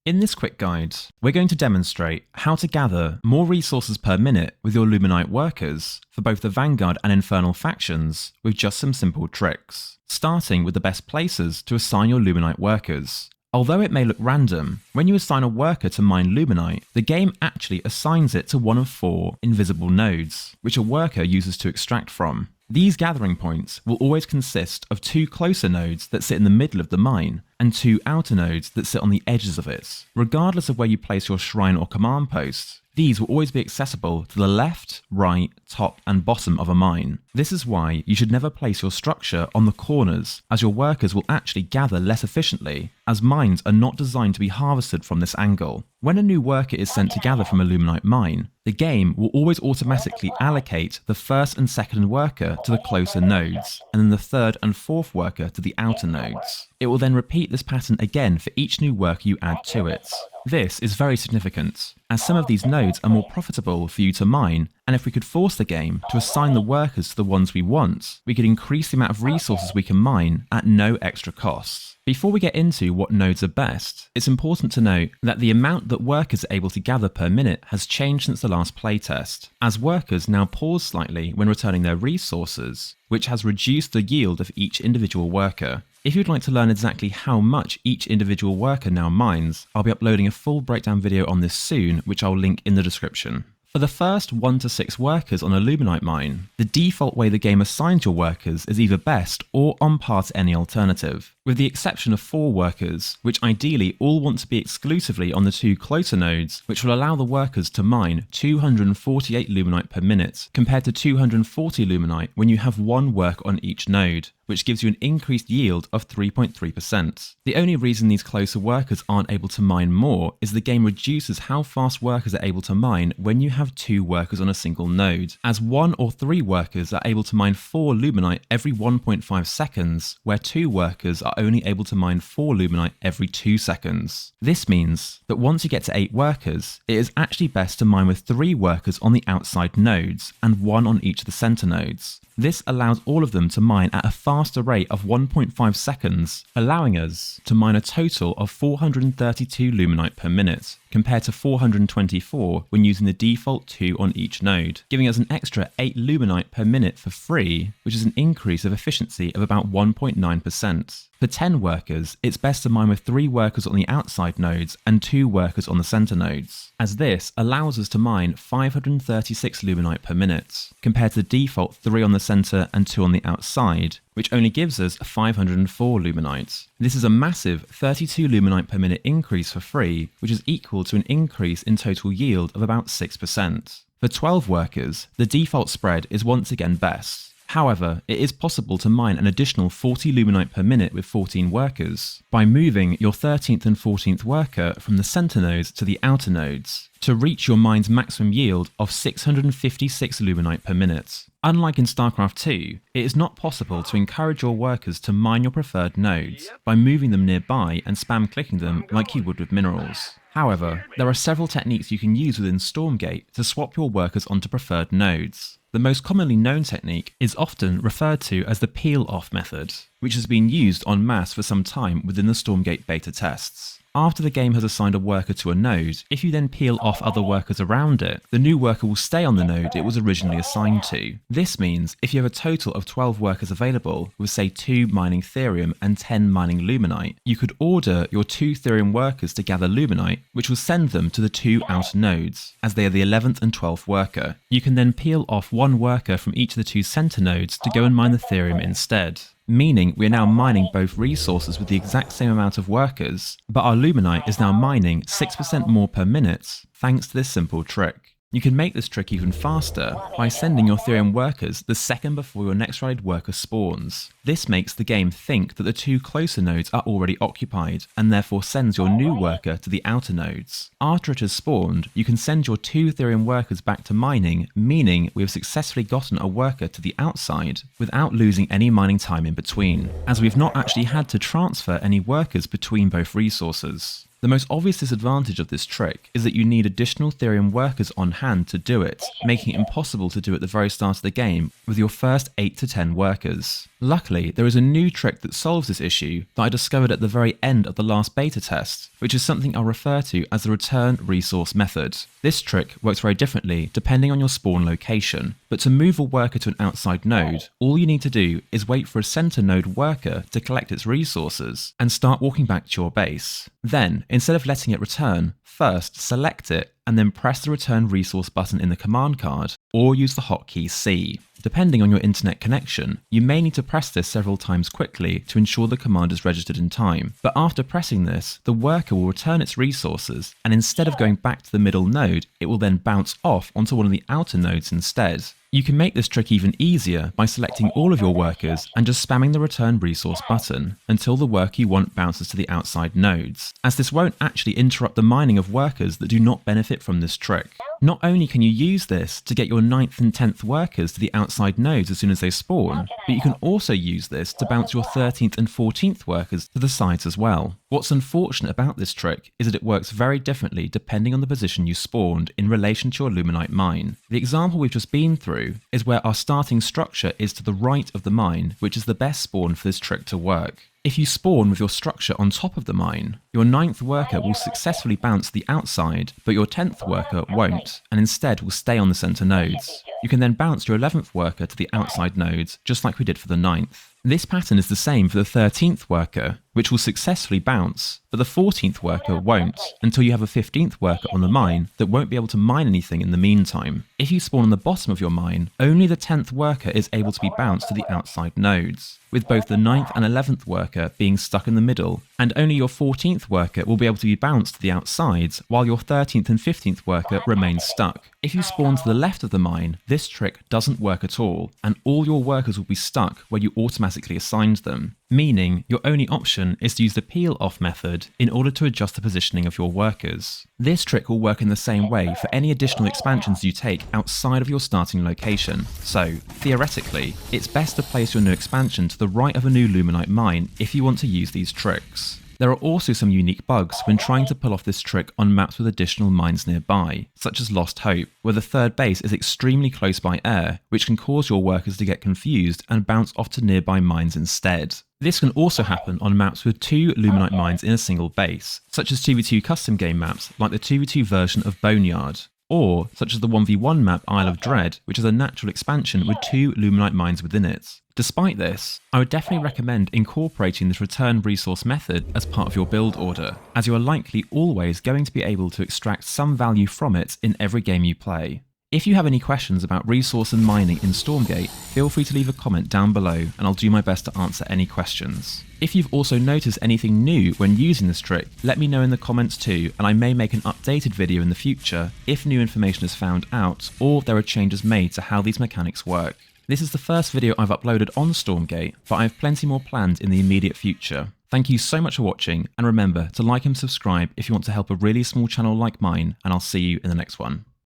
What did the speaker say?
In this quick guide, we're going to demonstrate how to gather more resources per minute with your Luminite workers for both the Vanguard and Infernal factions with just some simple tricks, starting with the best places to assign your Luminite workers. Although it may look random, when you assign a worker to mine Luminite, the game actually assigns it to one of 4 invisible nodes, which a worker uses to extract from. These gathering points will always consist of 2 closer nodes that sit in the middle of the mine, and 2 outer nodes that sit on the edges of it. Regardless of where you place your shrine or command post, these will always be accessible to the left, right, top and bottom of a mine. This is why you should never place your structure on the corners, as your workers will actually gather less efficiently, as mines are not designed to be harvested from this angle. When a new worker is sent to gather from a Luminite mine, the game will always automatically allocate the first and second worker to the closer nodes, and then the third and fourth worker to the outer nodes. It will then repeat this pattern again for each new worker you add to it. This is very significant, as some of these nodes are more profitable for you to mine, and if we could force the game to assign the workers to the ones we want, we could increase the amount of resources we can mine at no extra cost. Before we get into what nodes are best, it's important to note that the amount that workers are able to gather per minute has changed since the last playtest, as workers now pause slightly when returning their resources, which has reduced the yield of each individual worker. If you'd like to learn exactly how much each individual worker now mines, I'll be uploading a full breakdown video on this soon, which I'll link in the description. For the first 1 to 6 workers on a Luminite mine, the default way the game assigns your workers is either best or on par to any alternative, with the exception of 4 workers, which ideally all want to be exclusively on the 2 closer nodes, which will allow the workers to mine 248 Luminite per minute, compared to 240 Luminite when you have 1 work on each node, which gives you an increased yield of 3.3%. The only reason these closer workers aren't able to mine more is the game reduces how fast workers are able to mine when you have 2 workers on a single node, as 1 or 3 workers are able to mine 4 Luminite every 1.5 seconds, where 2 workers are only able to mine 4 Luminite every 2 seconds. This means that once you get to 8 workers, it is actually best to mine with 3 workers on the outside nodes, and 1 on each of the center nodes. This allows all of them to mine at a faster rate of 1.5 seconds, allowing us to mine a total of 432 Luminite per minute, compared to 424 when using the default 2 on each node, giving us an extra 8 Luminite per minute for free, which is an increase of efficiency of about 1.9%. For 10 workers, it's best to mine with 3 workers on the outside nodes and 2 workers on the center nodes, as this allows us to mine 536 Luminite per minute, compared to the default 3 on the center and 2 on the outside, which only gives us 504 Luminite. This is a massive 32 Luminite per minute increase for free, which is equal to an increase in total yield of about 6%. For 12 workers, the default spread is once again best. However, it is possible to mine an additional 40 Luminite per minute with 14 workers by moving your 13th and 14th worker from the center nodes to the outer nodes to reach your mine's maximum yield of 656 Luminite per minute. Unlike in StarCraft 2, it is not possible to encourage your workers to mine your preferred nodes by moving them nearby and spam clicking them like you would with minerals. However, there are several techniques you can use within Stormgate to swap your workers onto preferred nodes. The most commonly known technique is often referred to as the peel-off method, which has been used en masse for some time within the Stormgate beta tests. After the game has assigned a worker to a node, if you then peel off other workers around it, the new worker will stay on the node it was originally assigned to. This means if you have a total of 12 workers available, with say 2 mining Therium and 10 mining Luminite, you could order your 2 Therium workers to gather Luminite, which will send them to the 2 outer nodes, as they are the 11th and 12th worker. You can then peel off 1 worker from each of the 2 center nodes to go and mine the Therium instead, meaning we are now mining both resources with the exact same amount of workers, but our Luminite is now mining 6% more per minute thanks to this simple trick. You can make this trick even faster by sending your Therium workers the second before your next raid worker spawns. This makes the game think that the 2 closer nodes are already occupied and therefore sends your new worker to the outer nodes. After it has spawned, you can send your 2 Therium workers back to mining, meaning we have successfully gotten a worker to the outside without losing any mining time in between, as we've not actually had to transfer any workers between both resources. The most obvious disadvantage of this trick is that you need additional Therium workers on hand to do it, making it impossible to do at the very start of the game with your first 8 to 10 workers. Luckily, there is a new trick that solves this issue that I discovered at the very end of the last beta test, which is something I'll refer to as the return resource method. This trick works very differently depending on your spawn location, but to move a worker to an outside node, all you need to do is wait for a center node worker to collect its resources and start walking back to your base. Then, instead of letting it return, first select it and then press the return resource button in the command card or use the hotkey C. Depending on your internet connection, you may need to press this several times quickly to ensure the command is registered in time, but after pressing this, the worker will return its resources, and instead of going back to the middle node, it will then bounce off onto one of the outer nodes instead. You can make this trick even easier by selecting all of your workers and just spamming the return resource button until the worker you want bounces to the outside nodes, as this won't actually interrupt the mining of workers that do not benefit from this trick. Not only can you use this to get your 9th and 10th workers to the outside nodes as soon as they spawn, but you can also use this to bounce your 13th and 14th workers to the sides as well. What's unfortunate about this trick is that it works very differently depending on the position you spawned in relation to your Luminite mine. The example we've just been through is where our starting structure is to the right of the mine, which is the best spawn for this trick to work. If you spawn with your structure on top of the mine, your 9th worker will successfully bounce to the outside, but your 10th worker won't, and instead will stay on the center nodes. You can then bounce your 11th worker to the outside nodes, just like we did for the 9th. This pattern is the same for the 13th worker, which will successfully bounce, but the 14th worker won't, until you have a 15th worker on the mine that won't be able to mine anything in the meantime. If you spawn on the bottom of your mine, only the 10th worker is able to be bounced to the outside nodes, with both the 9th and 11th worker being stuck in the middle, and only your 14th worker will be able to be bounced to the outsides, while your 13th and 15th worker remains stuck. If you spawn to the left of the mine, this trick doesn't work at all, and all your workers will be stuck where you automatically assigned them, meaning your only option is to use the peel off method in order to adjust the positioning of your workers. This trick will work in the same way for any additional expansions you take outside of your starting location, so theoretically, it's best to place your new expansion to the right of a new Luminite mine if you want to use these tricks. There are also some unique bugs when trying to pull off this trick on maps with additional mines nearby, such as Lost Hope, where the third base is extremely close by air, which can cause your workers to get confused and bounce off to nearby mines instead. This can also happen on maps with 2 Luminite mines in a single base, such as 2v2 custom game maps like the 2v2 version of Boneyard, or such as the 1v1 map Isle of Dread, which is a natural expansion with 2 Luminite mines within it. Despite this, I would definitely recommend incorporating this return resource method as part of your build order, as you are likely always going to be able to extract some value from it in every game you play. If you have any questions about resource and mining in Stormgate, feel free to leave a comment down below and I'll do my best to answer any questions. If you've also noticed anything new when using this trick, let me know in the comments too, and I may make an updated video in the future if new information is found out or there are changes made to how these mechanics work. This is the first video I've uploaded on Stormgate, but I have plenty more planned in the immediate future. Thank you so much for watching, and remember to like and subscribe if you want to help a really small channel like mine, and I'll see you in the next one.